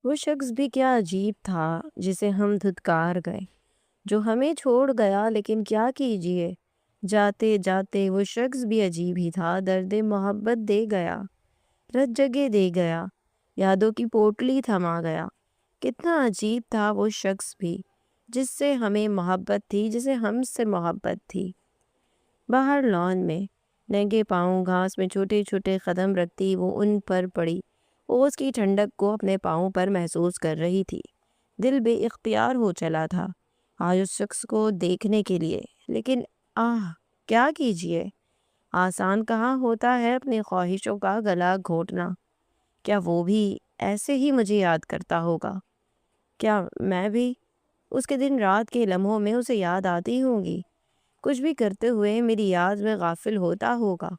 وہ شخص بھی کیا عجیب تھا جسے ہم دھتکار گئے، جو ہمیں چھوڑ گیا، لیکن کیا کیجیے، جاتے جاتے وہ شخص بھی عجیب ہی تھا۔ درد محبت دے گیا، رت جگہ دے گیا، یادوں کی پوٹلی تھما گیا۔ کتنا عجیب تھا وہ شخص بھی، جس سے ہمیں محبت تھی، جسے ہم سے محبت تھی۔ باہر لان میں ننگے پاؤں گھاس میں چھوٹے چھوٹے قدم رکھتی وہ ان پر پڑی اوس کی ٹھنڈک کو اپنے پاؤں پر محسوس کر رہی تھی۔ دل بے اختیار ہو چلا تھا آج اس شخص کو دیکھنے کے لیے، لیکن کیا کیجیے، آسان کہاں ہوتا ہے اپنی خواہشوں کا گلا گھونٹنا۔ کیا وہ بھی ایسے ہی مجھے یاد کرتا ہوگا؟ کیا میں بھی اس کے دن رات کے لمحوں میں اسے یاد آتی ہوں گی؟ کچھ بھی کرتے ہوئے میری یاد میں غافل ہوتا ہوگا۔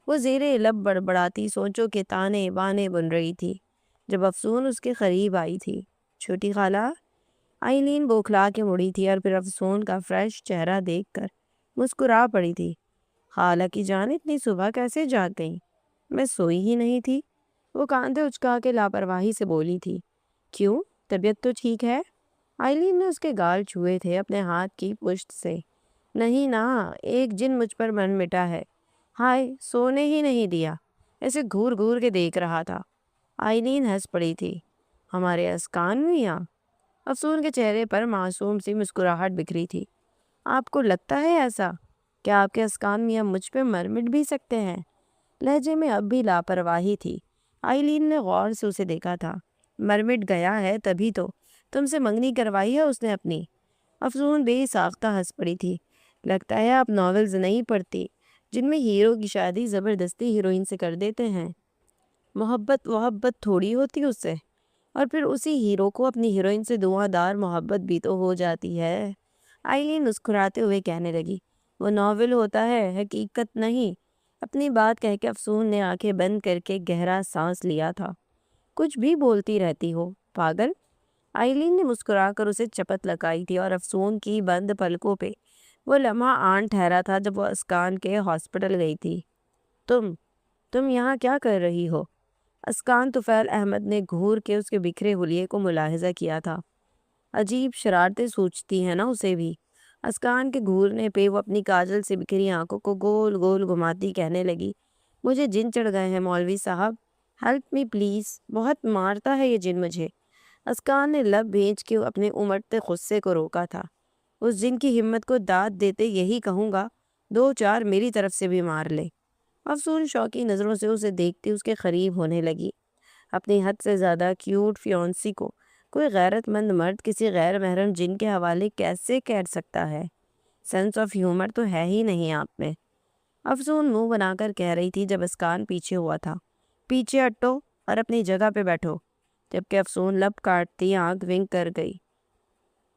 وہ زیر لب بڑبڑاتی سوچوں کے تانے بانے بن رہی تھی جب افسون اس کے قریب آئی تھی۔ چھوٹی خالہ؟ آئلین بوکھلا کے مڑی تھی اور پھر افسون کا فریش چہرہ دیکھ کر مسکرا پڑی تھی۔ خالہ کی جان اتنی صبح کیسے جاگ گئی؟ میں سوئی ہی نہیں تھی، وہ کاندھے اچکا کے لاپرواہی سے بولی تھی۔ کیوں، طبیعت تو ٹھیک ہے؟ آئلین نے اس کے گال چھوئے تھے اپنے ہاتھ کی پشت سے۔ نہیں نا، ایک جن مجھ پر من مٹا ہے، ہائے سونے ہی نہیں دیا، ایسے گھور گھور کے دیکھ رہا تھا۔ آئلین ہنس پڑی تھی۔ ہمارے اسکان میاں؟ افسون کے چہرے پر معصوم سی مسکراہٹ بکھری تھی۔ آپ کو لگتا ہے ایسا؟ کیا آپ کے اسکان میاں مجھ پہ مر مٹ بھی سکتے ہیں؟ لہجے میں اب بھی لاپرواہی تھی۔ آئلین نے غور سے اسے دیکھا تھا۔ مرمٹ گیا ہے تبھی تو تم سے منگنی کروائی ہے اس نے اپنی۔ افسون بے ساختہ ہنس پڑی تھی۔ لگتا ہے آپ ناولز نہیں پڑھتی جن میں ہیرو کی شادی زبردستی ہیروئن سے کر دیتے ہیں۔ محبت تھوڑی ہوتی اس سے، اور پھر اسی ہیرو کو اپنی ہیروئن سے دعا دار محبت بھی تو ہو جاتی ہے۔ آئلین مسکراتے ہوئے کہنے لگی، وہ ناول ہوتا ہے، حقیقت نہیں۔ اپنی بات کہہ کے افسون نے آنکھیں بند کر کے گہرا سانس لیا تھا۔ کچھ بھی بولتی رہتی ہو پاگل۔ آئلین نے مسکرا کر اسے چپت لگائی تھی اور افسون کی بند پلکوں پہ وہ لمحہ آن ٹھہرا تھا جب وہ اسکان کے ہاسپٹل گئی تھی۔ تم یہاں کیا کر رہی ہو؟ اسکان طفیل احمد نے گھور کے اس کے بکھرے حلیے کو ملاحظہ کیا تھا۔ عجیب شرارتیں سوچتی ہیں نا اسے بھی۔ اسکان کے گھورنے پہ وہ اپنی کاجل سے بکھری آنکھوں کو گول گول گھماتی کہنے لگی، مجھے جن چڑھ گئے ہیں مولوی صاحب، ہیلپ می پلیز، بہت مارتا ہے یہ جن مجھے۔ اسکان نے لب بھیج کے اپنے امٹتے غصے کو روکا تھا۔ اس جن کی ہمت کو داد دیتے یہی کہوں گا، دو چار میری طرف سے بھی مار لے۔ افسون شوقی نظروں سے اسے دیکھتی اس کے قریب ہونے لگی۔ اپنی حد سے زیادہ کیوٹ فیونسی کو کوئی غیرت مند مرد کسی غیر محرم جن کے حوالے کیسے کر سکتا ہے؟ سینس آف ہیومر تو ہے ہی نہیں آپ میں۔ افسون منہ بنا کر کہہ رہی تھی جب اسکان پیچھے ہوا تھا، پیچھے ہٹو اور اپنی جگہ پہ بیٹھو، جبکہ افسون لب کاٹتی آنکھ ونک کر گئی۔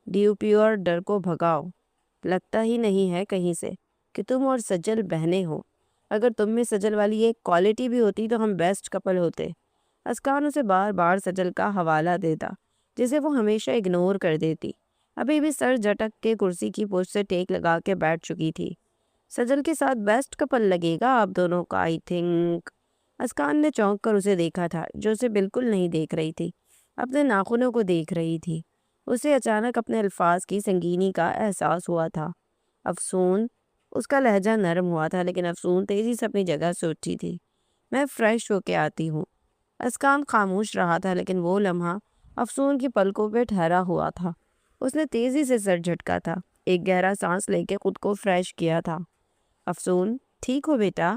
ڈیوپی اور ڈر کو بھگاؤ، لگتا ہی نہیں ہے کہیں سے کہ تم اور سجل بہنے ہو۔ اگر تم میں سجل والی ایک کوالٹی بھی ہوتی تو ہم بیسٹ کپل ہوتے۔ اسکان اسے بار بار سجل کا حوالہ دیتا جسے وہ ہمیشہ اگنور کر دیتی۔ ابھی بھی سر جھٹک کے کرسی کی پوچھ سے ٹیک لگا کے بیٹھ چکی تھی۔ سجل کے ساتھ بیسٹ کپل لگے گا آپ دونوں کا آئی تھنک۔ اسکان نے چونک کر اسے دیکھا تھا جو اسے بالکل نہیں دیکھ رہی تھی، اپنے ناخنوں کو دیکھ رہی تھی۔ اسے اچانک اپنے الفاظ کی سنگینی کا احساس ہوا تھا۔ افسون، اس کا لہجہ نرم ہوا تھا لیکن افسون تیزی سے اپنی جگہ سے اٹھی تھی۔ میں فریش ہو کے آتی ہوں۔ اسکان خاموش رہا تھا لیکن وہ لمحہ افسون کی پلکوں پہ ٹھہرا ہوا تھا۔ اس نے تیزی سے سر جھٹکا تھا، ایک گہرا سانس لے کے خود کو فریش کیا تھا۔ افسون، ٹھیک ہو بیٹا؟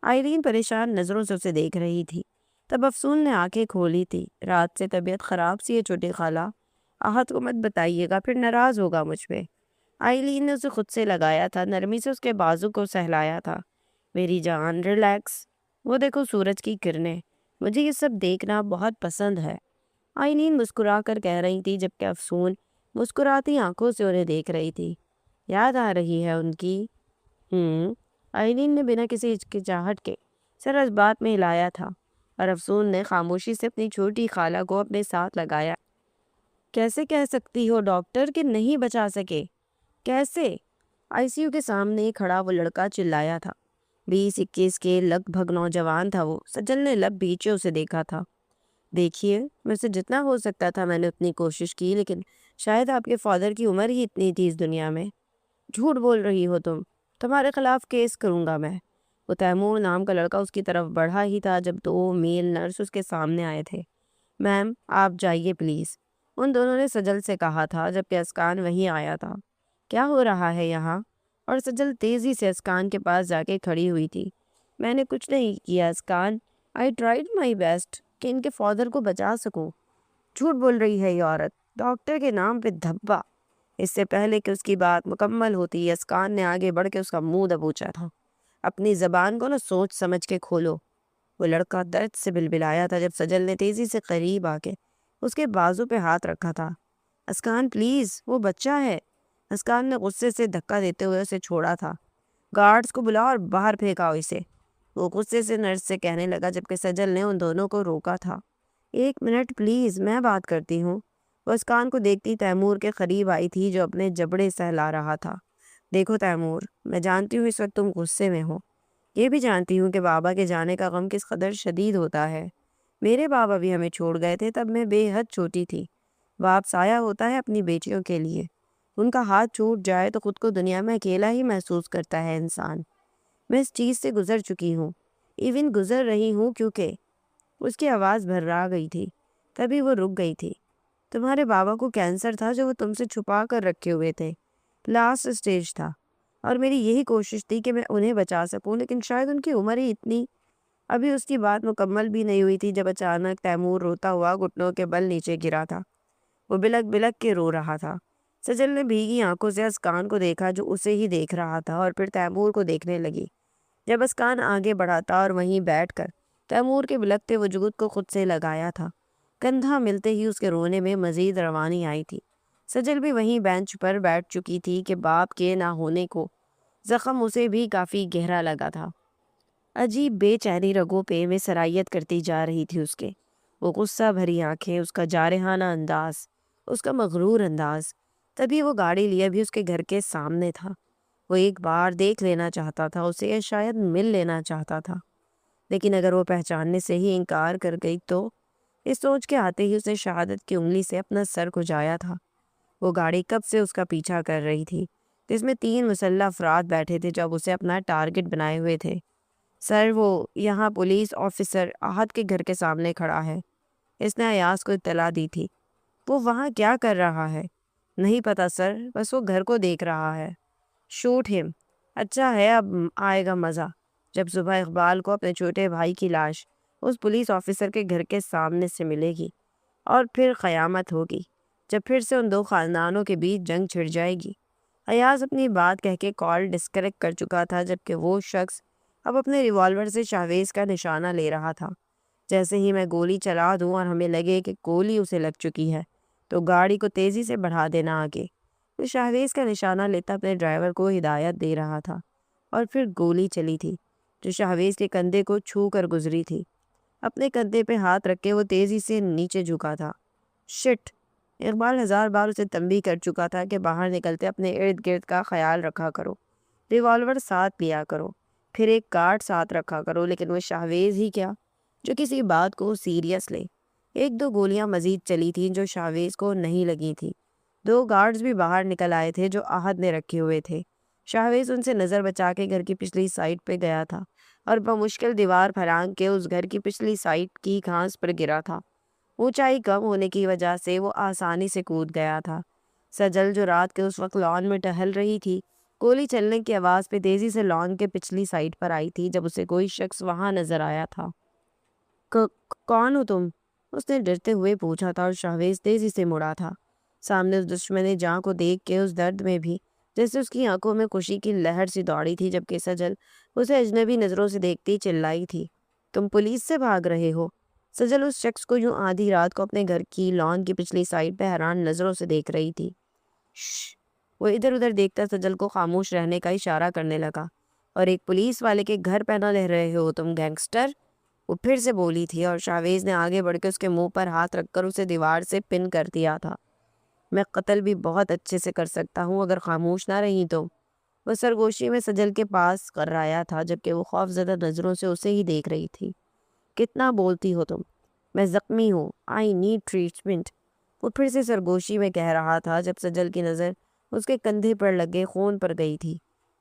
آئلین پریشان نظروں سے اسے دیکھ رہی تھی۔ تب افسون نے آنکھیں کھولی تھی۔ رات سے طبیعت خراب سی ہے چھوٹی خالہ، آہت کو مت بتائیے گا، پھر ناراض ہوگا مجھ پہ۔ آئلین نے اسے خود سے لگایا تھا، نرمی سے اس کے بازو کو سہلایا تھا۔ میری جان ریلیکس، وہ دیکھو سورج کی کرنیں، مجھے یہ سب دیکھنا بہت پسند ہے۔ آئلین مسکرا کر کہہ رہی تھی جبکہ افسون مسکراتی آنکھوں سے انہیں دیکھ رہی تھی۔ یاد آ رہی ہے ان کی؟ آئلین نے بنا کسی ہچکچاہٹ کے سر اس بات میں ہلایا تھا اور افسون نے خاموشی سے اپنی چھوٹی خالہ کو اپنے ساتھ لگایا۔ کیسے کہہ سکتی ہو ڈاکٹر کہ نہیں بچا سکے؟ کیسے؟ آئی سی یو کے سامنے کھڑا وہ لڑکا چلایا تھا۔ 20-21 کے لگ بھگ نوجوان تھا وہ۔ سجل نے لب بیچے اسے دیکھا تھا۔ دیکھیے، مجھ سے جتنا ہو سکتا تھا میں نے اتنی کوشش کی، لیکن شاید آپ کے فادر کی عمر ہی اتنی تھی اس دنیا میں۔ جھوٹ بول رہی ہو تم، تمہارے خلاف کیس کروں گا میں۔ وہ تیمور نام کا لڑکا اس کی طرف بڑھا ہی تھا جب دو میل نرس اس کے سامنے آئے تھے۔ میم آپ جائیے پلیز، ان دونوں نے سجل سے کہا تھا جبکہ اسکان وہیں آیا تھا۔ کیا ہو رہا ہے یہاں؟ اور سجل تیزی سے اسکان کے پاس جا کے کھڑی ہوئی تھی۔ میں نے کچھ نہیں کیا scan, I tried my best کہ ان کے فادر کو بچا سکوں۔ جھوٹ بول رہی ہے یہ عورت، ڈاکٹر کے نام پہ دھبا۔ اس سے پہلے کہ اس کی بات مکمل ہوتی اسکان نے آگے بڑھ کے اس کا منہ دبوچا تھا۔ اپنی زبان کو سوچ سمجھ کے کھولو۔ وہ لڑکا درد سے بلبلایا تھا جب سجل نے تیزی سے قریب آ کے اس کے بازو پہ ہاتھ رکھا تھا۔ اسکان پلیز، وہ بچہ ہے۔ اسکان نے غصے سے دھکا دیتے ہوئے اسے چھوڑا تھا۔ گارڈز کو بلاؤ اور باہر پھینکاؤ اسے، وہ غصے سے نرس سے کہنے لگا جبکہ سجل نے ان دونوں کو روکا تھا۔ ایک منٹ پلیز، میں بات کرتی ہوں۔ وہ اسکان کو دیکھتی تیمور کے قریب آئی تھی جو اپنے جبڑے سہلا رہا تھا۔ دیکھو تیمور، میں جانتی ہوں اس وقت تم غصے میں ہو، یہ بھی جانتی ہوں کہ بابا کے جانے کا غم کس قدر شدید ہوتا ہے۔ میرے بابا بھی ہمیں چھوڑ گئے تھے، تب میں بے حد چھوٹی تھی۔ باپ سایہ ہوتا ہے اپنی بیٹیوں کے لیے، ان کا ہاتھ چھوٹ جائے تو خود کو دنیا میں اکیلا ہی محسوس کرتا ہے انسان۔ میں اس چیز سے گزر چکی ہوں، ایون گزر رہی ہوں، کیونکہ اس کی آواز بھرا گئی تھی۔ تبھی وہ رک گئی تھی۔ تمہارے بابا کو کینسر تھا جو وہ تم سے چھپا کر رکھے ہوئے تھے، لاسٹ سٹیج تھا، اور میری یہی کوشش تھی کہ میں انہیں بچا سکوں، لیکن شاید ان کی عمر ہی اتنی۔ ابھی اس کی بات مکمل بھی نہیں ہوئی تھی جب اچانک تیمور روتا ہوا گھٹنوں کے بل نیچے گرا تھا۔ وہ بلک بلک کے رو رہا تھا۔ سجل نے بھیگی آنکھوں سے اسکان کو دیکھا جو اسے ہی دیکھ رہا تھا، اور پھر تیمور کو دیکھنے لگی۔ جب اسکان آگے بڑھا تھا اور وہیں بیٹھ کر تیمور کے بلکتے وجود کو خود سے لگایا تھا، کندھا ملتے ہی اس کے رونے میں مزید روانی آئی تھی۔ سجل بھی وہیں بینچ پر بیٹھ چکی تھی کہ باپ کے نہ ہونے کو زخم اسے بھی کافی گہرا لگا تھا۔ عجیب بے چینی رگوں پہ میں سرایت کرتی جا رہی تھی اس کے، وہ غصہ بھری آنکھیں، اس کا جارحانہ انداز، اس کا مغرور انداز۔ تبھی وہ گاڑی لیے بھی اس کے گھر کے سامنے تھا۔ وہ ایک بار دیکھ لینا چاہتا تھا اسے، یا شاید مل لینا چاہتا تھا، لیکن اگر وہ پہچاننے سے ہی انکار کر گئی تو؟ اس سوچ کے آتے ہی اس نے شہادت کی انگلی سے اپنا سر کھجایا تھا۔ وہ گاڑی کب سے اس کا پیچھا کر رہی تھی، جس میں 3 مسلح افراد بیٹھے تھے جو اسے اپنا ٹارگٹ بنائے ہوئے تھے۔ سر، وہ یہاں پولیس آفیسر احد کے گھر کے سامنے کھڑا ہے، اس نے ایاز کو اطلاع دی تھی۔ وہ وہاں کیا کر رہا ہے؟ نہیں پتا سر، بس وہ گھر کو دیکھ رہا ہے۔ شوٹ ہم۔ اچھا ہے، اب آئے گا مزہ جب صبح اقبال کو اپنے چھوٹے بھائی کی لاش اس پولیس آفیسر کے گھر کے سامنے سے ملے گی، اور پھر قیامت ہوگی جب پھر سے ان 2 خاندانوں کے بیچ جنگ چھڑ جائے گی۔ ایاز اپنی بات کہہ کے کال ڈسکنیکٹ کر چکا تھا جبکہ وہ شخص اب اپنے ریوالور سے شاہویز کا نشانہ لے رہا تھا۔ جیسے ہی میں گولی چلا دوں اور ہمیں لگے کہ گولی اسے لگ چکی ہے تو گاڑی کو تیزی سے بڑھا دینا آگے۔ وہ شاہویز کا نشانہ لیتا اپنے ڈرائیور کو ہدایت دے رہا تھا، اور پھر گولی چلی تھی جو شاہویز کے کندھے کو چھو کر گزری تھی۔ اپنے کندھے پہ ہاتھ رکھ کے وہ تیزی سے نیچے جھکا تھا۔ شٹ! اقبال 1000 بار اسے تنبیہ کر چکا تھا کہ باہر نکلتے اپنے ارد گرد کا خیال رکھا کرو، ریوالور ساتھ لیا کرو، پھر ایک کارڈ ساتھ رکھا کرو، لیکن وہ شاہویز ہی کیا جو کسی بات کو سیریس لے۔ 1-2 گولیاں مزید چلی تھیں جو شاہویز کو نہیں لگی تھی۔ 2 گارڈز بھی باہر نکل آئے تھے جو احد نے رکھے ہوئے تھے۔ شاہویز ان سے نظر بچا کے گھر کی پچھلی سائڈ پہ گیا تھا اور بمشکل دیوار پھلانگ کے اس گھر کی پچھلی سائڈ کی گھاس پر گرا تھا۔ اونچائی کم ہونے کی وجہ سے وہ آسانی سے کود گیا تھا۔ سجل جو رات کے اس وقت لان میں ٹہل رہی تھی، گولی چلنے کی آواز پہ تیزی سے لان کے پچھلی سائڈ پر آئی تھی جب اسے کوئی شخص وہاں نظر آیا تھا۔ کون ہو تم؟ اس نے ڈرتے ہوئے پوچھا تھا، اور شاہویز تیزی سے مڑا تھا۔ سامنے اس دشمن جاں کو دیکھ کے اس درد میں بھی جیسے اس کی آنکھوں میں خوشی کی لہر سی دوڑی تھی، جبکہ سجل اسے اجنبی نظروں سے دیکھتی چلائی تھی، تم پولیس سے بھاگ رہے ہو؟ سجل اس شخص کو یوں آدھی رات کو اپنے گھر کی لان کی پچھلی سائڈ پہ حیران نظروں سے دیکھ رہی تھی۔ شش! وہ ادھر ادھر دیکھتا سجل کو خاموش رہنے کا اشارہ کرنے لگا۔ اور ایک پولیس والے کے گھر پہ نہ رہ رہے ہو تم گینگسٹر؟ وہ پھر سے بولی تھی، اور شاہویز نے آگے بڑھ کے اس کے منہ پر ہاتھ رکھ کر اسے دیوار سے پن کر دیا تھا۔ میں قتل بھی بہت اچھے سے کر سکتا ہوں اگر خاموش نہ رہی تو۔ وہ سرگوشی میں سجل کے پاس کر رہا تھا جبکہ وہ خوف زدہ نظروں سے اسے ہی دیکھ رہی تھی۔ کتنا بولتی ہو تم؟ میں زخمی ہوں، آئی نیڈ ٹریٹمنٹ، وہ پھر سے سرگوشی میں کہہ رہا تھا جب سجل کی نظر اس کے کندھے پر لگے خون پر گئی تھی۔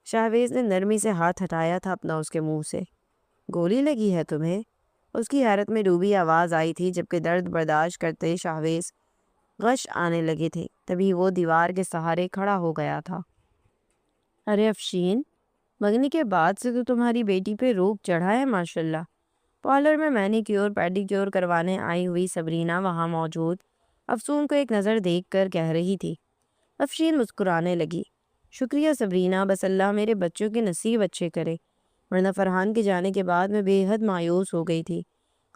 شاہویز نے نرمی سے ہاتھ ہٹایا تھا اپنا اس کے منہ سے۔ گولی لگی ہے تمہیں؟ اس کی حیرت میں ڈوبی آواز آئی تھی، جبکہ درد برداشت کرتے شاہویز غش آنے لگے تھے۔ تبھی وہ دیوار کے سہارے کھڑا ہو گیا تھا۔ ارے افشین، منگنی کے بعد سے تو تمہاری بیٹی پہ روب چڑھا ہے ماشاءاللہ۔ پارلر میں مینیکیور پیڈیکیور کروانے آئی ہوئی صبرینا وہاں موجود افسون کو ایک نظر دیکھ کر کہہ رہی تھی۔ افشین مسکرانے لگی۔ شکریہ صبرینا، بس اللہ میرے بچوں کے نصیب اچھے کرے، ورنہ فرحان کے جانے کے بعد میں بے حد مایوس ہو گئی تھی،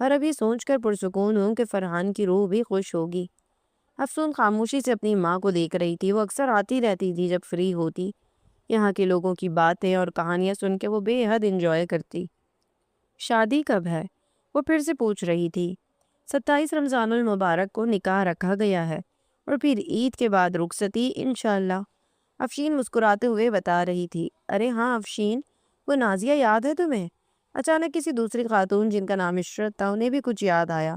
اور اب یہ سوچ کر پرسکون ہوں کہ فرحان کی روح بھی خوش ہوگی۔ افسون خاموشی سے اپنی ماں کو دیکھ رہی تھی۔ وہ اکثر آتی رہتی تھی جب فری ہوتی، یہاں کے لوگوں کی باتیں اور کہانیاں سن کے وہ بے حد انجوائے کرتی۔ شادی کب ہے؟ وہ پھر سے پوچھ رہی تھی۔ 27 رمضان المبارک کو نکاح رکھا گیا ہے، اور پھر عید کے بعد رخصتی انشاءاللہ، افشین مسکراتے ہوئے بتا رہی تھی۔ ارے ہاں افشین، وہ نازیہ یاد ہے تمہیں؟ اچانک کسی دوسری خاتون جن کا نام عشرت تھا انہیں بھی کچھ یاد آیا۔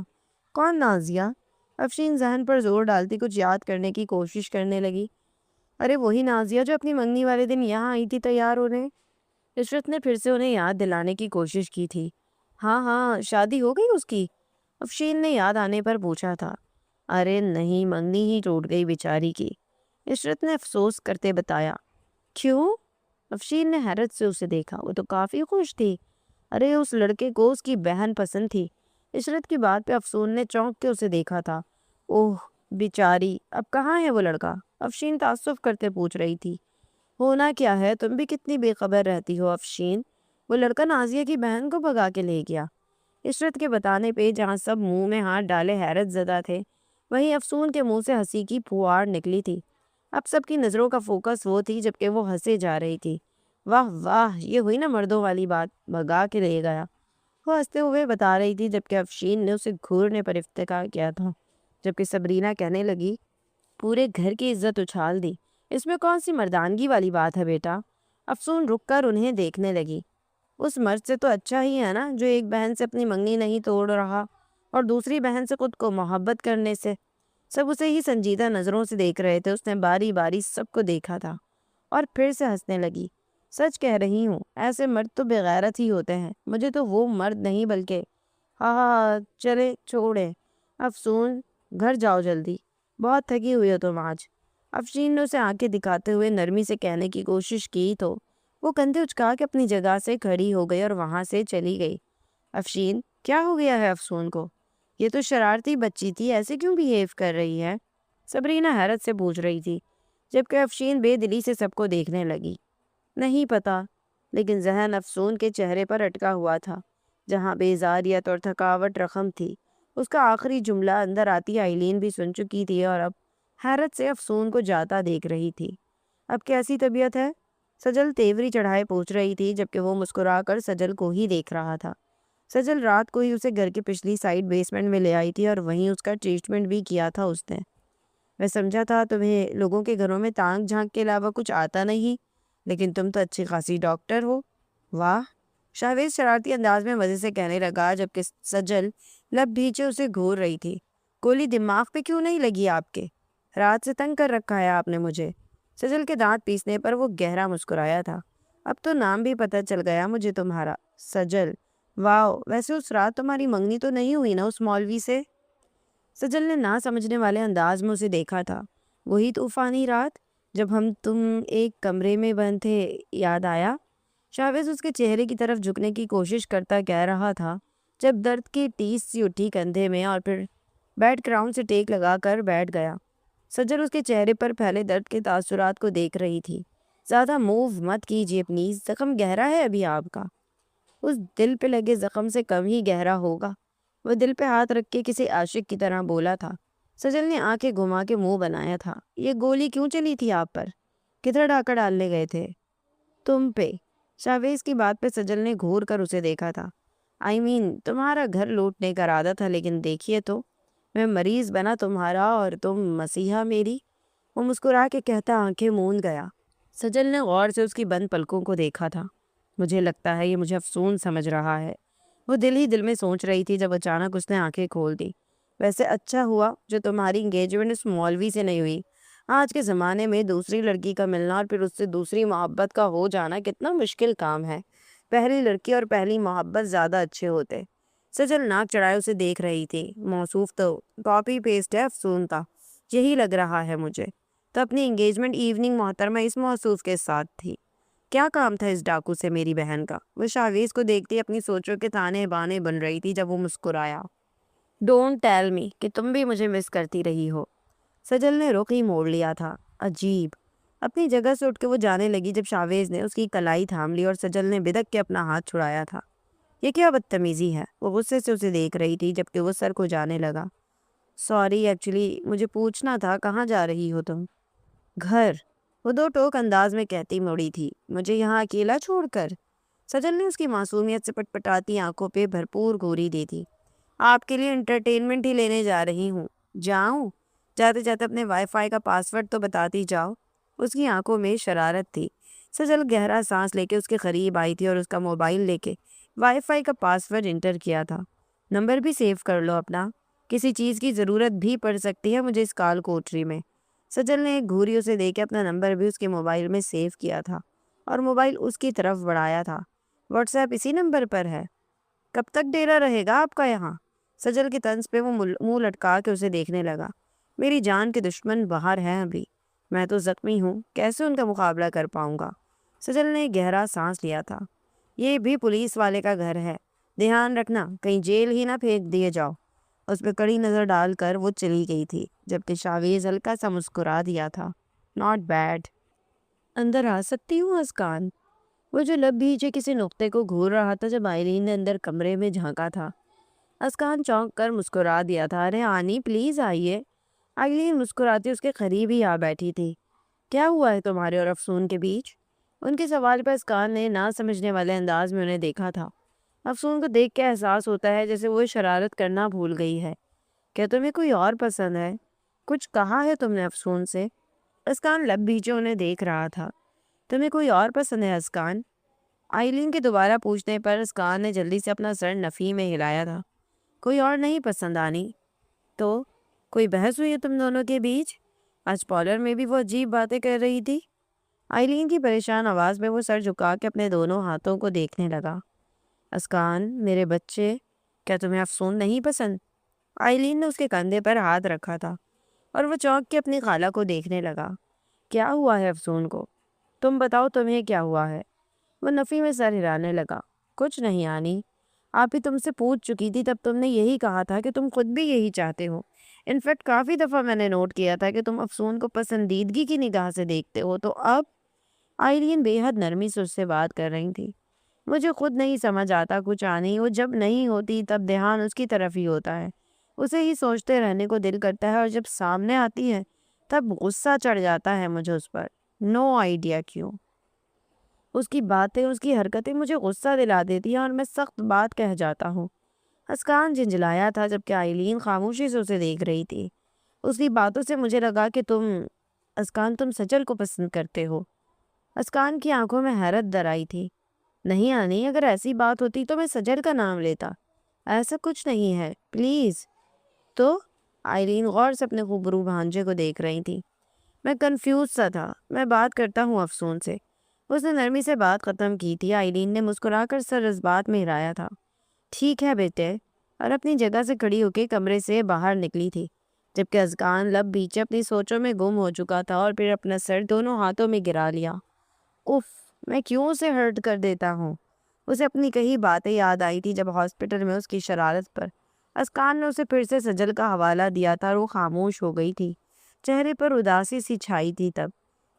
کون نازیہ؟ افشین ذہن پر زور ڈالتی کچھ یاد کرنے کی کوشش کرنے لگی۔ ارے وہی نازیہ جو اپنی منگنی والے دن یہاں آئی تھی تیار ہونے۔ عشرت نے پھر سے انہیں یاد دلانے کی کوشش کی تھی۔ ہاں ہاں، شادی ہو گئی اس کی؟ افشین نے یاد آنے پر پوچھا تھا۔ ارے نہیں، منگنی ہی ٹوٹ گئی بیچاری کی، عشرت نے افسوس کرتے بتایا۔ کیوں؟ افشین نے حیرت سے اسے دیکھا۔ وہ تو کافی خوش تھی۔ ارے اس لڑکے کو اس کی بہن پسند تھی۔ عشرت کی بات پہ افسون نے چونک کے اسے دیکھا تھا۔ اوہ بیچاری، اب کہاں ہے وہ لڑکا؟ افشین تعصب کرتے پوچھ رہی تھی۔ ہونا کیا ہے، تم بھی کتنی بے خبر رہتی ہو افشین، وہ لڑکا نازیہ کی بہن کو بھگا کے لے گیا۔ عشرت کے بتانے پہ جہاں سب منہ میں ہاتھ ڈالے حیرت زدہ تھے، وہیں افسون کے منہ سے ہنسی کی پھوار نکلی تھی۔ اب سب کی نظروں کا فوکس وہ تھی جبکہ وہ ہنسے جا رہی تھی۔ واہ واہ، یہ ہوئی نا مردوں والی بات، بھگا کے لے گیا، وہ ہنستے ہوئے بتا رہی تھی، جبکہ افشین نے اسے گھورنے پر افتخار کیا تھا۔ جبکہ صبرینا کہنے لگی، پورے گھر کی عزت اچھال دی، اس میں کون سی مردانگی والی بات ہے بیٹا؟ افسون رک کر انہیں دیکھنے لگی۔ اس مرد سے تو اچھا ہی ہے نا جو ایک بہن سے اپنی منگنی نہیں توڑ رہا اور دوسری بہن سے خود کو محبت کرنے سے۔ سب اسے ہی سنجیدہ نظروں سے دیکھ رہے تھے۔ اس نے باری باری سب کو دیکھا تھا اور پھر سے ہنسنے لگی۔ سچ کہہ رہی ہوں، ایسے مرد تو بغیرت ہی ہوتے ہیں، مجھے تو وہ مرد نہیں بلکہ ہاں چلے چھوڑے افسون، گھر جاؤ جلدی، بہت تھکی ہوئی ہو تم آج۔ افشین نے اسے آنکھیں دکھاتے ہوئے نرمی سے کہنے کی کوشش کی تو وہ کندھے اچکا کے اپنی جگہ سے کھڑی ہو گئی اور وہاں سے چلی گئی۔ افشین، کیا ہو گیا ہے افسون کو؟ یہ تو شرارتی بچی تھی، ایسے کیوں بیہیو کر رہی ہے؟ صبرینا حیرت سے پوچھ رہی تھی، جبکہ افشین بے دلی سے سب کو دیکھنے لگی۔ نہیں پتا، لیکن ذہن افسون کے چہرے پر اٹکا ہوا تھا، جہاں بیزاریت اور تھکاوٹ رقم تھی۔ اس کا آخری جملہ اندر آتی آئلین بھی سن چکی تھی اور اب حیرت سے افسون کو جاتا دیکھ رہی تھی۔ اب کیسی طبیعت ہے؟ سجل تیوری چڑھائے پوچھ رہی تھی، جبکہ وہ مسکرا کر سجل کو ہی دیکھ رہا تھا۔ سجل رات کو ہی اسے گھر کے پچھلی سائڈ بیسمنٹ میں لے آئی تھی اور وہیں اس کا ٹریٹمنٹ بھی کیا تھا اس نے۔ میں سمجھا تھا تمہیں لوگوں کے گھروں میں تانک جھانک کے علاوہ کچھ آتا نہیں، لیکن تم تو اچھی خاصی ڈاکٹر ہو۔ واہ، شاہویز شرارتی انداز میں مزے سے کہنے لگا، جبکہ سجل لب بھیچے اسے گھور رہی تھی۔ گولی دماغ پہ کیوں نہیں لگی آپ کے؟ رات سے تنگ کر رکھا ہے آپ نے مجھے۔ سجل کے دانت پیسنے پر وہ گہرا مسکرایا تھا۔ اب تو نام بھی پتہ چل گیا مجھے تمہارا، سجل۔ واو، ویسے اس رات تمہاری منگنی تو نہیں ہوئی نا اس مولوی سے؟ سجل نے نہ سمجھنے والے انداز میں اسے دیکھا تھا۔ وہی طوفانی رات جب تم ایک کمرے میں بند تھے، یاد آیا؟ شاہویز اس کے چہرے کی طرف جھکنے کی کوشش کرتا کہہ رہا تھا، جب درد کی ٹیس سی اٹھی کندھے میں اور پھر بیڈ کراؤن سے ٹیک لگا کر بیٹھ گیا۔ سجل اس کے چہرے پر پھیلے درد کے تاثرات کو دیکھ رہی تھی۔ زیادہ موو مت کیجیے پلیز، زخم گہرا ہے ابھی آپ کا۔ اس دل پہ لگے زخم سے کم ہی گہرا ہوگا، وہ دل پہ ہاتھ رکھ کے کسی عاشق کی طرح بولا تھا۔ سجل نے آنکھیں گھما کے منہ بنایا تھا۔ یہ گولی کیوں چلی تھی آپ پر؟ کدھر ڈاکہ ڈالنے گئے تھے؟ تم پہ۔ شاہویز کی بات پہ سجل نے گھور کر اسے دیکھا تھا۔ تمہارا گھر لوٹنے کا ارادہ تھا، لیکن دیکھیے تو، میں مریض بنا تمہارا اور تم مسیحا میری، وہ مسکرا کے کہتا آنکھیں موند گیا۔ سجل نے غور سے اس کی بند پلکوں کو دیکھا تھا۔ مجھے لگتا ہے یہ مجھے افسون سمجھ رہا ہے، وہ دل ہی دل میں سوچ رہی تھی جب اچانک اس نے آنکھیں کھول دی۔ ویسے اچھا ہوا جو تمہاری انگیجمنٹ اس مولوی سے نہیں ہوئی۔ آج کے زمانے میں دوسری لڑکی کا ملنا اور پھر اس سے دوسری محبت کا ہو جانا کتنا مشکل کام ہے۔ پہلی لڑکی اور پہلی محبت زیادہ اچھے ہوتے۔ سجل ناک چڑھائے اسے دیکھ رہی تھی۔ موصوف تو کاپی پیسٹ ہے، افسون تھا، یہی لگ رہا ہے مجھے۔ تو اپنی انگیجمنٹ ایوننگ محترمہ اس موصوف کے ساتھ تھی۔ کیا کام تھا اس ڈاکو سے میری بہن کا؟ وہ شاویز کو دیکھتی اپنی سوچوں کے تانے بانے بن رہی تھی جب وہ مسکرایا۔ ڈونٹ ٹیل می کہ تم بھی مجھے مس کرتی رہی ہو۔ سجل نے رخ ہی موڑ لیا تھا۔ عجیب۔ اپنی جگہ سے اٹھ کے وہ جانے لگی جب شاویز نے اس کی کلائی تھام لی اور سجل نے بدک کے اپنا ہاتھ چھڑایا تھا۔ یہ کیا بدتمیزی ہے؟ وہ غصے سے اسے دیکھ رہی تھی جبکہ وہ سر کو جانے لگا۔ سوری، ایکچولی مجھے پوچھنا تھا کہاں جا رہی ہو تم؟ گھر، وہ دو ٹوک انداز میں کہتی مڑی تھی۔ مجھے یہاں اکیلا چھوڑ کر؟ سجل نے اس کی معصومیت سے پٹپٹاتی آنکھوں پہ بھرپور گوری دی تھی۔ آپ کے لیے انٹرٹینمنٹ ہی لینے جا رہی ہوں۔ جاؤں؟ جاتے جاتے اپنے وائی فائی کا پاسورڈ تو بتاتی جاؤ۔ اس کی آنکھوں میں شرارت تھی۔ سجل گہرا سانس لے کے اس کے قریب آئی تھی اور اس کا موبائل لے کے وائی فائی کا پاسورڈ انٹر کیا تھا۔ نمبر بھی سیو کر لو اپنا، کسی چیز کی ضرورت بھی پڑ سکتی ہے مجھے اس کال کوٹری میں۔ سجل نے ایک گھوری اسے دے کے اپنا نمبر بھی اس کے موبائل میں سیو کیا تھا اور موبائل اس کی طرف بڑھایا تھا۔ واٹس ایپ اسی نمبر پر ہے؟ کب تک ڈیرا رہے گا آپ کا یہاں؟ سجل کے طنز پہ وہ منہ لٹکا کے اسے دیکھنے لگا۔ میری جان کے دشمن باہر ہیں ابھی، میں تو زخمی ہوں، کیسے ان کا مقابلہ کر پاؤں گا؟ سجل نے گہرا سانس لیا تھا۔ یہ بھی پولیس والے کا گھر ہے، دھیان رکھنا کہیں جیل ہی نہ پھینک دیے جاؤ۔ اس پہ کڑی نظر ڈال کر وہ چلی گئی تھی جبکہ شاویز ہلکا سا مسکرا دیا تھا۔ Not bad. اندر آ سکتی ہوں اسکان؟ وہ جو لب بھیجے کسی نقطے کو گھور رہا تھا جب آئلین نے اندر کمرے میں جھانکا تھا۔ اسکان چونک کر مسکرا دیا تھا۔ ارے آنی پلیز آئیے۔ آئلین مسکراتی اس کے قریب ہی آ بیٹھی تھی۔ کیا ہوا ہے تمہارے اور افسون کے بیچ؟ ان کے سوال پر اسکان نے نہ سمجھنے والے انداز میں انہیں دیکھا تھا۔ افسون کو دیکھ کے احساس ہوتا ہے جیسے وہ شرارت کرنا بھول گئی ہے۔ کیا تمہیں کوئی اور پسند ہے؟ کچھ کہا ہے تم نے افسون سے؟ اسکان لب بھیجے انہیں دیکھ رہا تھا۔ تمہیں کوئی اور پسند ہے اسکان؟ آئلین کے دوبارہ پوچھنے پر اسکان نے جلدی سے اپنا سر نفی میں ہلایا تھا۔ کوئی اور نہیں پسند آنی؟ تو کوئی بحث ہوئی ہے تم دونوں کے بیچ؟ آج پارلر میں بھی وہ عجیب باتیں کر رہی تھی۔ آئلین کی پریشان آواز میں وہ سر جھکا کے اپنے دونوں ہاتھوں کو دیکھنے لگا۔ اسکان میرے بچے، کیا تمہیں افسون نہیں پسند؟ آئلین نے اس کے کندھے پر ہاتھ رکھا تھا اور وہ چونک کے اپنی خالہ کو دیکھنے لگا۔ کیا ہوا ہے افسون کو؟ تم بتاؤ تمہیں کیا ہوا ہے؟ وہ نفی میں سر ہلانے لگا۔ کچھ نہیں آنی، آپ ہی تم سے پوچھ چکی تھی، تب تم نے یہی کہا تھا کہ تم خود بھی یہی چاہتے ہو۔ انفیکٹ کافی دفعہ میں نے نوٹ کیا تھا کہ تم افسون کو پسندیدگی کی نگاہ سے دیکھتے ہو، تو اب؟ آئلین بے حد نرمی سے اس سے بات کر رہی تھی۔ مجھے خود نہیں سمجھ آتا کچھ آنی، وہ جب نہیں ہوتی تب دھیان اس کی طرف ہی ہوتا ہے، اسے ہی سوچتے رہنے کو دل کرتا ہے، اور جب سامنے آتی ہے تب غصہ چڑھ جاتا ہے مجھے اس پر۔ نو آئیڈیا کیوں۔ اس کی باتیں، اس کی حرکتیں مجھے غصہ دلا دیتی ہیں اور میں سخت بات کہہ جاتا ہوں۔ اسکان جھنجھلایا تھا جبکہ آئلین خاموشی سے اسے دیکھ رہی تھی۔ اس کی باتوں سے مجھے لگا کہ تم سجل کو پسند کرتے ہو۔ اسکان کی آنکھوں میں حیرت در آئی تھی۔ نہیں آنی، اگر ایسی بات ہوتی تو میں سجل کا نام لیتا۔ ایسا کچھ نہیں ہے، پلیز۔ تو آئلین غور سے اپنے خوبرو بھانجے کو دیکھ رہی تھی۔ میں کنفیوز سا تھا، میں بات کرتا ہوں افسون سے۔ اس نے نرمی سے بات ختم کی تھی۔ آئلین نے مسکرا کر سر اس بات میں ہلایا تھا۔ ٹھیک ہے بیٹے، اور اپنی جگہ سے کھڑی ہو کے کمرے سے باہر نکلی تھی جبکہ اسکان لب بیچے اپنی سوچوں میں گم ہو چکا تھا اور پھر اپنا سر دونوں ہاتھوں میں گرا لیا۔ اف، میں کیوں اسے ہرٹ کر دیتا ہوں؟ اسے اپنی کئی باتیں یاد آئی تھی جب ہاسپٹل میں اس کی شرارت پر اسکان نے اسے پھر سے سجل کا حوالہ دیا تھا اور وہ خاموش ہو گئی تھی۔ چہرے پر اداسی سی چھائی تھی۔ تب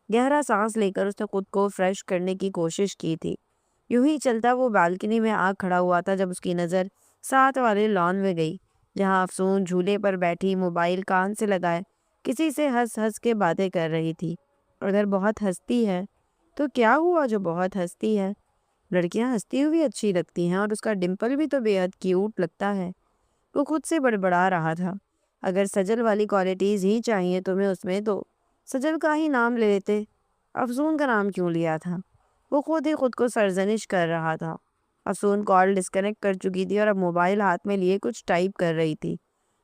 گہرا سانس لے کر اس نے خود کو فریش کرنے کی کوشش کی تھی۔ یوں ہی چلتا وہ بالکنی میں آ کھڑا ہوا تھا جب اس کی نظر ساتھ والے لان میں گئی جہاں افسون جھولے پر بیٹھی موبائل کان سے لگائے کسی سے ہنس ہنس کے باتیں کر رہی تھی۔ اگر بہت ہنستی ہے تو کیا ہوا جو بہت ہنستی ہے؟ لڑکیاں ہنستی ہوئی اچھی لگتی ہیں، اور اس کا ڈمپل بھی تو بے حد کیوٹ لگتا ہے۔ وہ خود سے بڑبڑا رہا تھا۔ اگر سجل والی کوالٹیز ہی چاہیے تمہیں اس میں تو سجل کا ہی نام لے لیتے، افسون کا نام کیوں لیا تھا؟ وہ خود ہی خود کو سرزنش کر رہا تھا۔ افسون کال ڈسکنیکٹ کر چکی تھی اور اب موبائل ہاتھ میں لیے کچھ ٹائپ کر رہی تھی۔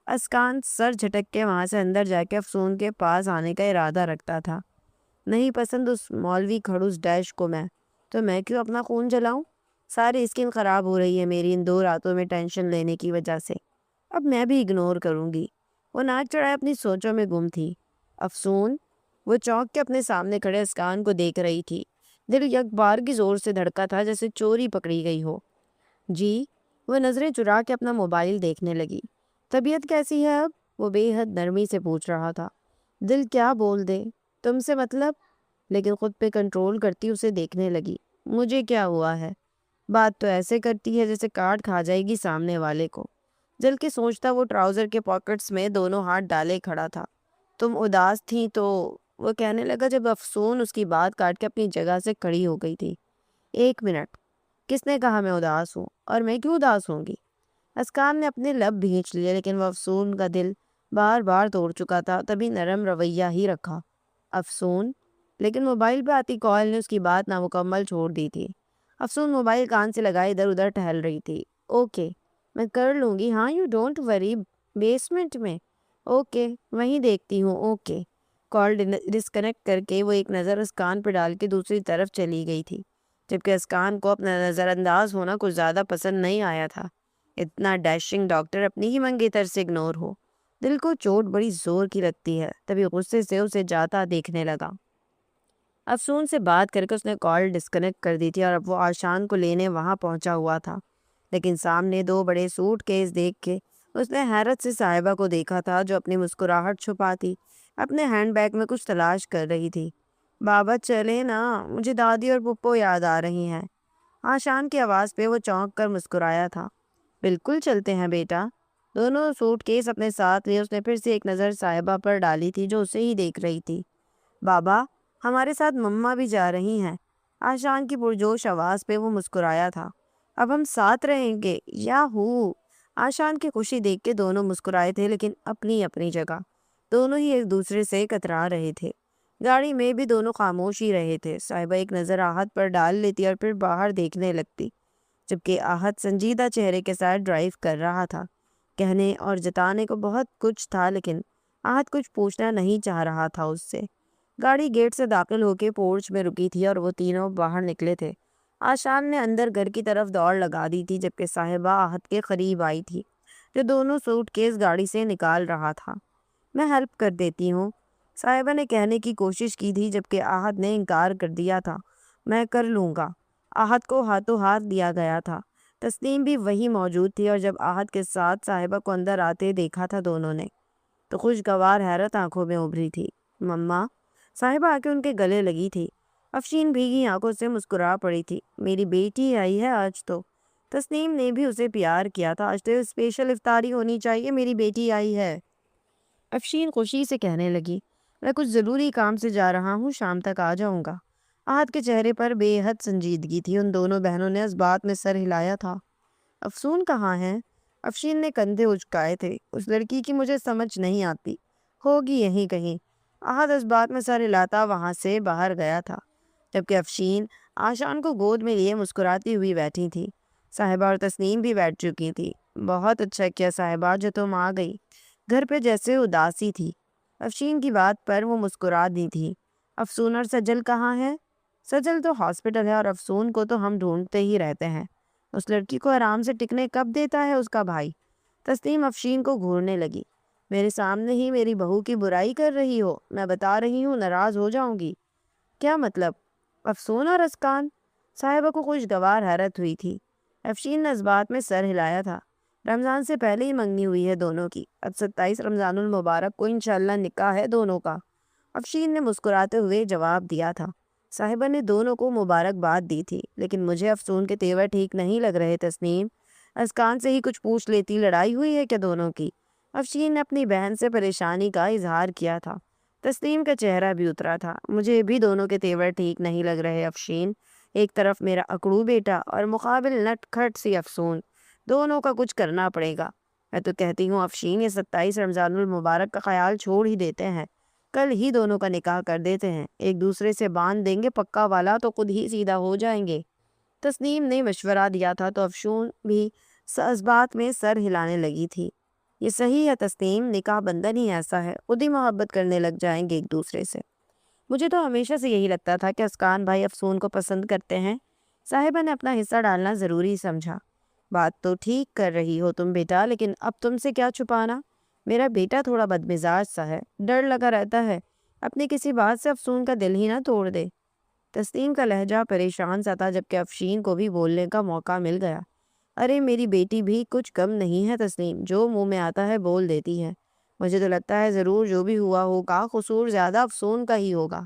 اسکان سر جھٹک کے وہاں سے اندر جا کے افسون کے پاس آنے کا ارادہ رکھتا تھا۔ نہیں پسند اس مولوی کھڑوس ڈیش کو تو میں کیوں اپنا خون جلاؤں؟ ساری اسکن خراب ہو رہی ہے میری ان 2 راتوں میں ٹینشن لینے کی وجہ سے۔ اب میں بھی اگنور کروں گی۔ وہ ناک چڑھائے اپنی سوچوں میں گم تھی۔ افسون وہ چونک کے اپنے سامنے کھڑے اسکان کو دیکھ رہی تھی۔ دل یک بار کی زور سے دھڑکا تھا جیسے چوری پکڑی گئی ہو۔ جی؟ وہ نظریں چرا کے اپنا موبائل دیکھنے لگی۔ طبیعت کیسی ہے اب؟ وہ بے حد نرمی سے پوچھ رہا تھا۔ دل کیا بول دے؟ تم سے مطلب؟ لیکن خود پہ کنٹرول کرتی اسے دیکھنے لگی۔ مجھے کیا ہوا ہے؟ بات تو ایسے کرتی ہے جیسے کاٹ کھا جائے گی سامنے والے کو۔ جل کے سوچتا وہ ٹراؤزر کے پاکٹس میں دونوں ہاتھ ڈالے کھڑا تھا۔ تم اداس تھی تو؟ وہ کہنے لگا جب افسون اس کی بات کاٹ کے اپنی جگہ سے کھڑی ہو گئی تھی۔ 1 منٹ، کس نے کہا میں اداس ہوں؟ اور میں کیوں اداس ہوں گی؟ اسکان نے اپنے لب بھینچ لیے لیکن وہ افسون کا دل بار بار توڑ چکا تھا، تبھی نرم رویہ ہی رکھا۔ افسون؟ لیکن موبائل پہ آتی کال نے اس کی بات نامکمل چھوڑ دی تھی۔ افسون موبائل کان سے لگائے ادھر ادھر ٹہل رہی تھی۔ اوکے میں کر لوں گی، ہاں یو ڈونٹ وری، بیسمنٹ میں؟ اوکے وہیں دیکھتی ہوں، اوکے۔ کال ڈسکنیکٹ کر کے وہ ایک نظر اسکان پہ ڈال کے دوسری طرف چلی گئی تھی، جبکہ اسکان کو اپنا نظر انداز ہونا کچھ زیادہ پسند نہیں آیا تھا۔ اتنا ڈیشنگ ڈاکٹر اپنی ہی منگیتر سے اگنور ہو، دل کو چوٹ بڑی زور کی لگتی ہے۔ تبھی غصے سے اسے جاتا دیکھنے لگا۔ افسون سے بات کر کے اس نے کال ڈسکنیکٹ کر دی تھی اور اب وہ آشان کو لینے وہاں پہنچا ہوا تھا، لیکن سامنے 2 بڑے سوٹ کیس دیکھ کے اس نے حیرت سے صاحبہ کو دیکھا تھا جو اپنی مسکراہٹ چھپاتی اپنے ہینڈ بیگ میں کچھ تلاش کر رہی تھی۔ بابا چلے نا، مجھے دادی اور پپو یاد آ رہی ہیں۔ آشان کی آواز پہ وہ چونک کر مسکرایا تھا۔ بالکل چلتے ہیں بیٹا۔ دونوں سوٹ کیس اپنے ساتھ لیے اس نے پھر سے ایک نظر صاحبہ پر ڈالی تھی جو اسے ہی دیکھ رہی تھی۔ بابا ہمارے ساتھ مما بھی جا رہی ہیں۔ آشان کی پرجوش آواز پہ وہ مسکرایا تھا۔ اب ہم ساتھ رہیں گے، یاہو! آشان کی خوشی دیکھ کے دونوں مسکرائے تھے لیکن اپنی اپنی جگہ۔ دونوں ہی ایک دوسرے سے کترا رہے تھے۔ گاڑی میں بھی دونوں خاموش ہی رہے تھے۔ صاحبہ ایک نظر آہت پر ڈال لیتی اور پھر باہر دیکھنے لگتی، جبکہ آہت سنجیدہ چہرے کے ساتھ ڈرائیو کر رہا تھا۔ کہنے اور جتانے کو بہت کچھ تھا لیکن آہت کچھ پوچھنا نہیں چاہ رہا تھا اس سے۔ گاڑی گیٹ سے داخل ہو کے پورچ میں رکی تھی اور وہ تینوں باہر نکلے تھے۔ آشان نے اندر گھر کی طرف دوڑ لگا دی تھی جبکہ صاحبہ آہت کے قریب آئی تھی جو دونوں سوٹ کیس گاڑی سے نکال رہا تھا۔ میں ہیلپ کر دیتی ہوں، صاحبہ نے کہنے کی کوشش کی تھی جبکہ آہت نے انکار کر دیا تھا۔ میں کر لوں گا۔ آہت کو ہاتھوں ہاتھ دیا گیا تھا۔ تسنیم بھی وہی موجود تھی اور جب آہت کے ساتھ صاحبہ کو اندر آتے دیکھا تھا دونوں نے تو خوشگوار حیرت آنکھوں میں ابھری تھی۔ مما؟ صاحبہ آ کے ان کے گلے لگی تھی۔ افشین بھیگی آنکھوں سے مسکرا پڑی تھی۔ میری بیٹی آئی ہے آج تو۔ تسنیم نے بھی اسے پیار کیا تھا۔ آج تو اسپیشل افطاری ہونی چاہیے، میری بیٹی آئی ہے۔ افشین خوشی سے کہنے لگی۔ میں کچھ ضروری کام سے جا رہا ہوں، شام تک آ جاؤں گا۔ آہت کے چہرے پر بے حد سنجیدگی تھی۔ ان دونوں بہنوں نے اس بات میں سر ہلایا تھا۔ افسون کہاں ہے؟ افشین نے کندھے اچکائے تھے۔ اس لڑکی کی مجھے سمجھ نہیں آتی، ہوگی یہیں کہیں۔ آہت اس بات میں سر ہلاتا وہاں سے باہر گیا تھا، جبکہ افشین آشان کو گود میں لیے مسکراتی ہوئی بیٹھی تھی۔ صاحبہ اور تسنیم بھی بیٹھ چکی تھی۔ بہت اچھا کیا صاحبہ جو تم آ گئی، گھر پہ جیسے اداسی تھی۔ افشین کی بات پر وہ مسکرا دی تھی۔ افسون اور سجل کہاں ہے؟ سجل تو ہاسپٹل ہے اور افسون کو تو ہم ڈھونڈتے ہی رہتے ہیں۔ اس لڑکی کو آرام سے ٹکنے کب دیتا ہے اس کا بھائی؟ تسنیم افشین کو گھورنے لگی۔ میرے سامنے ہی میری بہو کی برائی کر رہی ہو، میں بتا رہی ہوں ناراض ہو جاؤں گی۔ کیا مطلب؟ افسون اور اسکان؟ صاحبہ کو خوشگوار حیرت ہوئی تھی۔ افشین نے اس بات میں سر ہلایا تھا۔ رمضان سے پہلے ہی منگنی ہوئی ہے دونوں کی، اب 27 رمضان المبارک کو انشاءاللہ نکاح ہے دونوں کا۔ افشین نے مسکراتے ہوئے جواب دیا تھا۔ صاحبہ نے دونوں کو مبارکباد دی تھی، لیکن مجھے افسون کے تیور ٹھیک نہیں لگ رہے تسنیم۔ اسکان سے ہی کچھ پوچھ لیتی، لڑائی ہوئی ہے کیا دونوں کی؟ افشین نے اپنی بہن سے پریشانی کا اظہار کیا تھا۔ تسنیم کا چہرہ بھی اترا تھا۔ مجھے بھی دونوں کے تیور ٹھیک نہیں لگ رہے افشین، ایک طرف میرا اکڑو بیٹا اور مقابل نٹ کھٹ سی افسون، دونوں کا کچھ کرنا پڑے گا۔ میں تو کہتی ہوں افشین یہ 27 رمضان المبارک کا خیال چھوڑ ہی دیتے ہیں، کل ہی دونوں کا نکاح کر دیتے ہیں، ایک دوسرے سے باندھ دیں گے پکا والا تو خود ہی سیدھا ہو جائیں گے۔ تسنیم نے مشورہ دیا تھا تو افشون بھی اس بات میں سر ہلانے لگی تھی۔ یہ صحیح ہے تسنیم، نکاح بندھن ہی ایسا ہے، خود ہی محبت کرنے لگ جائیں گے ایک دوسرے سے۔ مجھے تو ہمیشہ سے یہی لگتا تھا کہ اسکان بھائی افسون کو پسند کرتے ہیں۔ صاحبہ نے اپنا حصہ ڈالنا ضروری سمجھا۔ بات تو ٹھیک کر رہی ہو تم بیٹا، لیکن اب تم سے کیا چھپانا؟ میرا بیٹا تھوڑا بدمزاج سا ہے، ڈر لگا رہتا ہے اپنی کسی بات سے افسون کا دل ہی نہ توڑ دے۔ تسنیم کا لہجہ پریشان سا تھا، جبکہ افشین کو بھی بولنے کا موقع مل گیا۔ ارے میری بیٹی بھی کچھ کم نہیں ہے تسنیم، جو منہ میں آتا ہے بول دیتی ہے۔ مجھے تو لگتا ہے ضرور جو بھی ہوا ہوگا قصور زیادہ افسون کا ہی ہوگا۔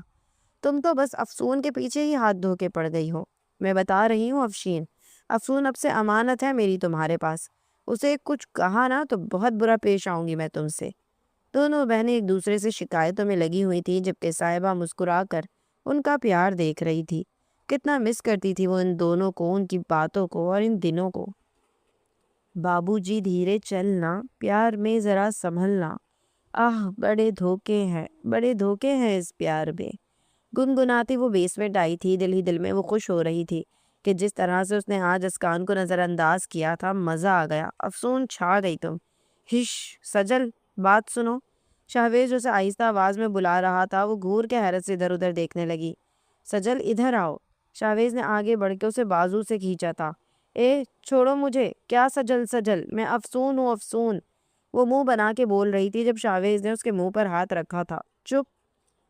تم تو بس افسون کے پیچھے ہی ہاتھ دھو کے پڑ گئی ہو۔ میں بتا رہی ہوں افشین، افسون اب سے امانت ہے میری تمہارے پاس، اسے کچھ کہا نا تو بہت برا پیش آؤں گی میں تم سے۔ دونوں بہنیں ایک دوسرے سے شکایتوں میں لگی ہوئی تھی، جبکہ صاحبہ مسکرا کر ان کا پیار دیکھ رہی تھی۔ کتنا مس کرتی تھی وہ ان دونوں کو، ان کی باتوں کو اور ان دنوں کو۔ بابو جی دھیرے چلنا، پیار میں ذرا سنبھلنا، آہ بڑے دھوکے ہیں، بڑے دھوکے ہیں اس پیار میں۔ گنگناتی وہ بیسمنٹ آئی تھی، دل ہی دل میں وہ خوش ہو رہی تھی کہ جس طرح سے اس نے آج اسکان کو نظر انداز کیا تھا، مزہ آ گیا۔ افسون چھا گئی تم۔ ہش سجل، بات سنو۔ شاہویز اسے آہستہ آواز میں بلا رہا تھا، وہ گھور کے حیرت سے ادھر ادھر دیکھنے لگی۔ سجل ادھر آؤ۔ شاہویز نے آگے بڑھ کے اسے بازو سے کھینچا تھا۔ اے چھوڑو مجھے، کیا سجل سجل، میں افسون ہوں افسون، وہ منہ بنا کے بول رہی تھی جب شاہویز نے اس کے منہ پر ہاتھ رکھا تھا۔ چپ۔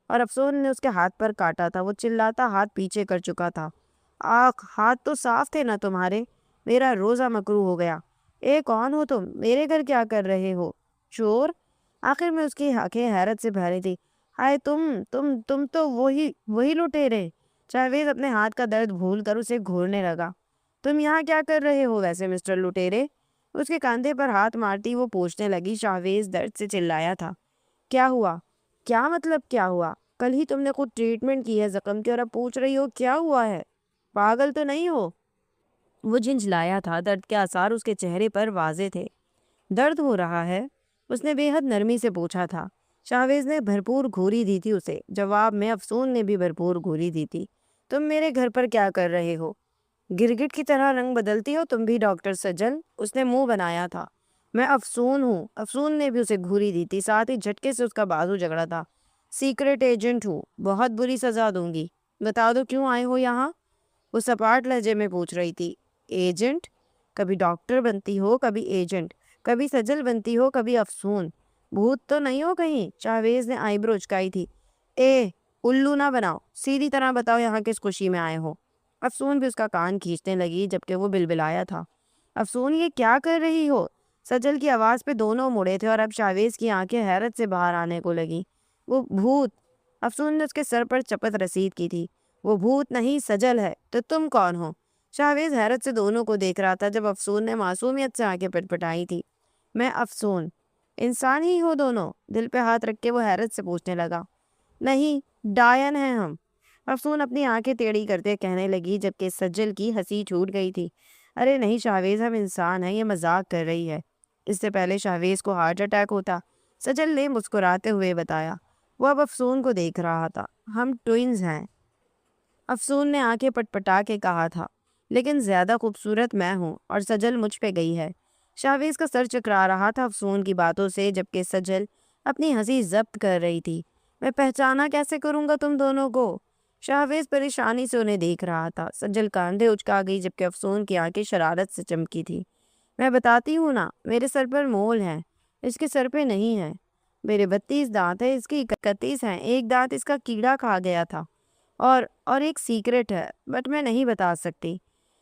اور افسون نے اس کے ہاتھ پر کاٹا تھا، وہ چلاتا ہاتھ پیچھے کر چکا تھا۔ آخ، ہاتھ تو صاف تھے نا تمہارے، میرا روزہ مکروہ ہو گیا۔ اے کون ہو تم، میرے گھر کیا کر رہے ہو؟ چور؟ آخر میں اس کی آنکھیں حیرت سے بھری تھی۔ ہائے تم تو وہی لٹیرے۔ شاہویز اپنے ہاتھ کا درد بھول کر اسے گھورنے لگا۔ تم یہاں کیا کر رہے ہو ویسے مسٹر لٹیرے؟ اس کے کاندھے پر ہاتھ مارتی وہ پوچھنے لگی۔ شاہویز درد سے چلایا تھا۔ کیا ہوا؟ کیا مطلب کیا ہوا؟ کل ہی تم نے خود ٹریٹمنٹ کی ہے زخم کی اور اب پوچھ رہی ہو کیا ہوا ہے؟ پاگل تو نہیں ہو؟ وہ جھنجھلایا تھا، درد کے آثار اس کے چہرے پر واضح تھے۔ درد ہو رہا ہے؟ اس نے بے حد نرمی سے پوچھا تھا۔ شاہویز نے بھرپور گھوری دی تھی اسے، جواب میں افسون نے بھی بھرپور گھوری دی تھی۔ تم میرے گھر پر کیا کر رہے ہو؟ گرگٹ کی طرح رنگ بدلتی ہو تم بھی ڈاکٹر سجل، اس نے منہ بنایا تھا۔ میں افسون ہوں، افسون نے بھی اسے گھوری دی تھی، ساتھ ہی جھٹکے سے اس کا بازو جگڑا تھا۔ سیکرٹ ایجنٹ ہوں، بہت بری سزا دوں گی، بتا دو کیوں آئے ہو یہاں؟ وہ سپاٹ لہجے میں پوچھ رہی تھی۔ ایجنٹ؟ کبھی ڈاکٹر بنتی ہو، کبھی ایجنٹ، کبھی سجل بنتی ہو، کبھی افسون، بھوت تو نہیں ہو کہیں؟ شاہویز نے آئی برو اچکائی تھی۔ اے الو نہ بناؤ، سیدھی طرح بتاؤ یہاں کس خوشی میں آئے ہو؟ افسون بھی اس کا کان کھینچنے لگی، جبکہ وہ بلبلایا تھا۔ افسون یہ کیا کر رہی ہو؟ سجل کی آواز پہ دونوں مڑے تھے اور اب شاہویز کی آنکھیں حیرت سے باہر آنے کو لگی۔ وہ بھوت، افسون نے اس کے سر پر چپت رسید کی تھی۔ وہ بھوت نہیں سجل ہے، تو تم کون ہو؟ شاہویز حیرت سے دونوں کو دیکھ رہا تھا جب افسون نے معصومیت سے آنکھیں پٹپٹائی تھی۔ میں افسون، انسان ہی ہو دونوں؟ دل پہ ہاتھ رکھ کے وہ حیرت سے پوچھنے لگا۔ نہیں، ڈائن ہیں ہم، افسون اپنی آنکھیں ٹیڑھی کرتے کہنے لگی، جبکہ سجل کی ہنسی چھوٹ گئی تھی۔ ارے نہیں شاہویز، ہم انسان ہیں، یہ مذاق کر رہی ہے۔ اس سے پہلے شاہویز کو ہارٹ اٹیک ہوتا، سجل نے مسکراتے ہوئے بتایا۔ وہ اب افسون کو دیکھ رہا تھا۔ ہم ٹوئنز ہیں، افسون نے آنکھیں پٹپٹا کے کہا تھا، لیکن زیادہ خوبصورت میں ہوں اور سجل مجھ پہ گئی ہے۔ شاہویز کا سر چکرا رہا تھا افسون کی باتوں سے، جبکہ سجل اپنی ہنسی ضبط کر رہی تھی۔ میں پہچانا کیسے کروں گا تم دونوں کو؟ شاہویز پریشانی سے انہیں دیکھ رہا تھا۔ سجل کاندھے اچکا گئی، جبکہ افسون کی آنکھیں شرارت سے چمکی تھی۔ میں بتاتی ہوں نا، میرے سر پر مول ہے، اس کے سر پہ نہیں ہے۔ میرے 32 دانت ہیں، اس کی 31 ہیں، ایک دانت اس کا کیڑا کھا گیا تھا، اور ایک سیکرٹ ہے، بٹ میں نہیں بتا سکتی۔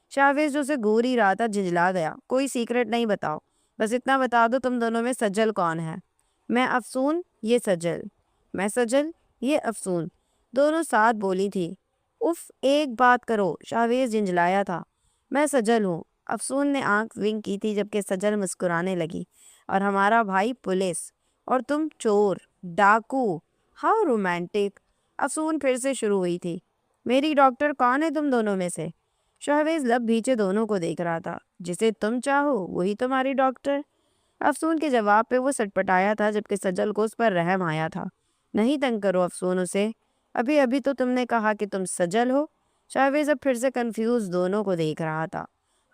شاہویز جو سے گور ہی رہا تھا جھنجلا گیا۔ کوئی سیکرٹ نہیں، بتاؤ، بس اتنا بتا دو تم دونوں میں سجل کون ہے؟ میں افسون، یہ سجل۔ میں سجل، یہ افسون، دونوں ساتھ بولی تھی۔ اف ایک بات کرو، شاہویز جھنجلایا تھا۔ میں سجل ہوں، افسون نے آنکھ ونک کی تھی، جبکہ سجل مسکرانے لگی۔ اور ہمارا بھائی پولیس، اور تم چور، ڈاکو، ہاؤ رومانٹک۔ افسون پھر سے شروع ہوئی تھی۔ میری ڈاکٹر کون ہے تم دونوں میں سے؟ شاہویز لب بھیچے دونوں کو دیکھ رہا تھا۔ جسے تم چاہو وہی تمہاری ڈاکٹر۔ افسون کے جواب پہ وہ سٹپٹایا تھا، جبکہ سجل کو اس پر رحم آیا تھا۔ نہیں تنگ کرو افسون اسے، ابھی تو تم نے کہا کہ تم سجل ہو۔ شاہویز اب پھر سے کنفیوز دونوں کو دیکھ رہا تھا۔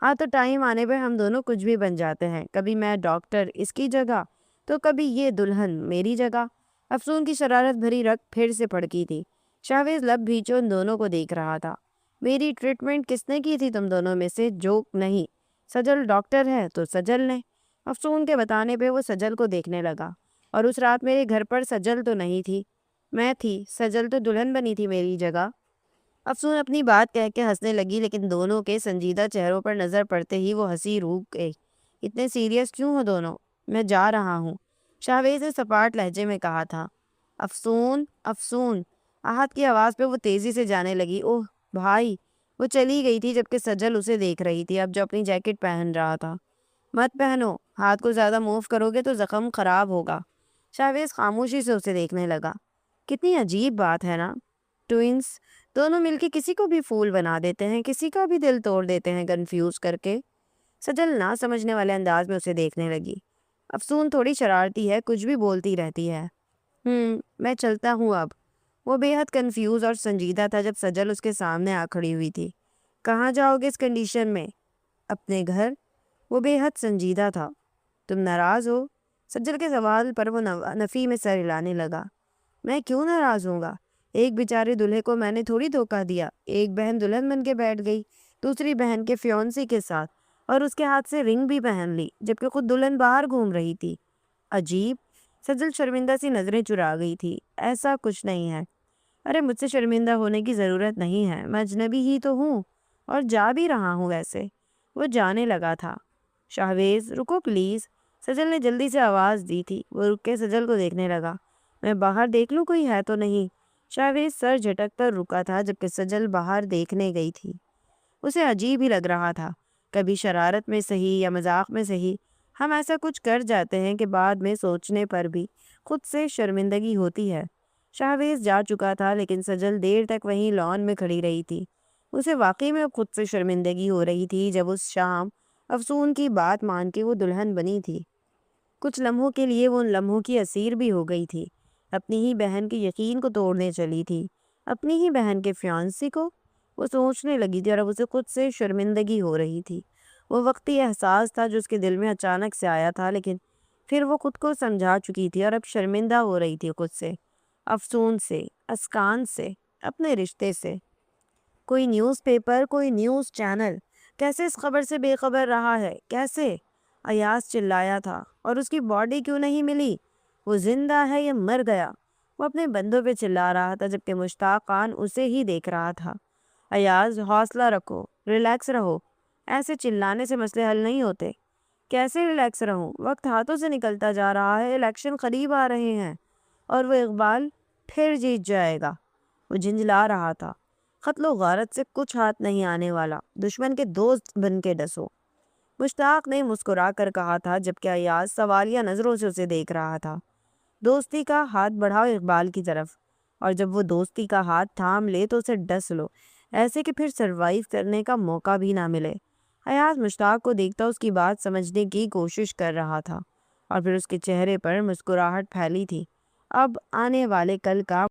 ہاں تو ٹائم آنے پہ ہم دونوں کچھ بھی بن جاتے ہیں، کبھی میں ڈاکٹر اس کی جگہ تو کبھی یہ دلہن میری جگہ۔ افسون کی شرارت بھری رگ پھر سے پھڑکی تھی۔ شاہویز لب بھیچے ان دونوں کو دیکھ رہا تھا۔ میری ٹریٹمنٹ کس نے کی تھی تم دونوں میں سے؟ جوک نہیں، سجل ڈاکٹر ہے تو سجل نے۔ افسون کے بتانے پہ وہ سجل کو دیکھنے لگا۔ اور اس رات میرے گھر پر سجل تو نہیں تھی، میں تھی، سجل تو دلہن بنی تھی میری جگہ۔ افسون اپنی بات کہہ کے ہنسنے لگی، لیکن دونوں کے سنجیدہ چہروں پر نظر پڑتے ہی وہ ہنسی روک گئی۔ اتنے سیریس کیوں ہو دونوں؟ میں جا رہا ہوں، شاہویز نے سپاٹ لہجے میں کہا تھا۔ افسون افسون، آہت کی آواز پہ وہ تیزی سے جانے لگی۔ اوہ بھائی! وہ چلی گئی تھی جبکہ سجل اسے دیکھ رہی تھی، اب جو اپنی جیکٹ پہن رہا تھا۔ مت پہنو، ہاتھ کو زیادہ موو کرو گے تو زخم خراب ہوگا۔ شاہویز خاموشی سے اسے دیکھنے لگا۔ کتنی عجیب بات ہے نا، ٹوئنس دونوں مل کے کسی کو بھی پھول بنا دیتے ہیں، کسی کا بھی دل توڑ دیتے ہیں کنفیوز کر کے۔ سجل نہ سمجھنے والے انداز میں اسے دیکھنے لگی۔ افسون تھوڑی شرارتی ہے، کچھ بھی بولتی رہتی ہے۔ میں چلتا ہوں اب۔ وہ بے حد کنفیوز اور سنجیدہ تھا جب سجل اس کے سامنے آ کھڑی ہوئی تھی۔ کہاں جاؤ گے اس کنڈیشن میں؟ اپنے گھر۔ وہ بے حد سنجیدہ تھا۔ تم ناراض ہو؟ سجل کے سوال پر وہ نفی میں سر ہلانے لگا۔ میں کیوں ناراض ہوں گا؟ ایک بیچارے دلہے کو میں نے تھوڑی دھوکہ دیا۔ ایک بہن دلہن بن کے بیٹھ گئی دوسری بہن کے فیونسی کے ساتھ، اور اس کے ہاتھ سے رنگ بھی پہن لی جبکہ خود دلہن باہر گھوم رہی تھی۔ عجیب۔ سجل شرمندہ سی نظریں چرا گئی تھی۔ ایسا کچھ نہیں ہے۔ ارے مجھ سے شرمندہ ہونے کی ضرورت نہیں ہے، میں اجنبی ہی تو ہوں اور جا بھی رہا ہوں ویسے۔ وہ جانے لگا تھا۔ شاہویز رکو پلیز، سجل نے جلدی سے آواز دی تھی۔ وہ رک کے سجل کو دیکھنے لگا۔ میں باہر دیکھ لوں کوئی ہے تو نہیں؟ شاہویز سر جھٹک کر رکا تھا جبکہ سجل باہر دیکھنے گئی تھی۔ اسے عجیب ہی لگ رہا تھا۔ کبھی شرارت میں صحیح یا مذاق میں صحیح ہم ایسا کچھ کر جاتے ہیں کہ بعد میں سوچنے پر بھی خود سے شرمندگی ہوتی ہے۔ شاہویز جا چکا تھا لیکن سجل دیر تک وہیں لان میں کھڑی رہی تھی۔ اسے واقعی میں خود سے شرمندگی ہو رہی تھی جب اس شام افسون کی بات مان کے وہ دلہن بنی تھی۔ کچھ لمحوں کے لیے وہ ان لمحوں کی اسیر بھی ہو گئی تھی۔ اپنی ہی بہن کے یقین کو توڑنے چلی تھی، اپنی ہی بہن کے فیانسی کو۔ وہ سوچنے لگی تھی اور اب اسے خود سے شرمندگی ہو رہی تھی۔ وہ وقتی احساس تھا جو اس کے دل میں اچانک سے آیا تھا، لیکن پھر وہ خود کو سمجھا چکی تھی اور اب شرمندہ ہو رہی تھی خود سے، افسون سے، اسکان سے، اپنے رشتے سے۔ کوئی نیوز پیپر، کوئی نیوز چینل کیسے اس خبر سے بے خبر رہا ہے؟ کیسے؟ ایاز چلایا تھا۔ اور اس کی باڈی کیوں نہیں ملی؟ وہ زندہ ہے یا مر گیا؟ وہ اپنے بندوں پہ چلا رہا تھا جبکہ مشتاق خان اسے ہی دیکھ رہا تھا۔ ایاز حوصلہ رکھو، ریلیکس رہو، ایسے چلانے سے مسئلے حل نہیں ہوتے۔ کیسے ریلیکس رہوں؟ وقت ہاتھوں سے نکلتا جا رہا ہے، الیکشن قریب آ رہے ہیں اور وہ اقبال پھر جیت جائے گا۔ وہ جھنجھلا رہا تھا۔ قتل و غارت سے کچھ ہاتھ نہیں آنے والا، دشمن کے دوست بن کے ڈسو، مشتاق نے مسکرا کر کہا تھا جبکہ ایاز سوالیہ نظروں سے اسے دیکھ رہا تھا۔ دوستی کا ہاتھ بڑھاؤ اقبال کی طرف، اور جب وہ دوستی کا ہاتھ تھام لے تو اسے ڈس لو، ایسے کہ پھر سروائیو کرنے کا موقع بھی نہ ملے۔ ایاز مشتاق کو دیکھتا اس کی بات سمجھنے کی کوشش کر رہا تھا اور پھر اس کے چہرے پر مسکراہٹ پھیلی تھی۔ اب آنے والے کل کا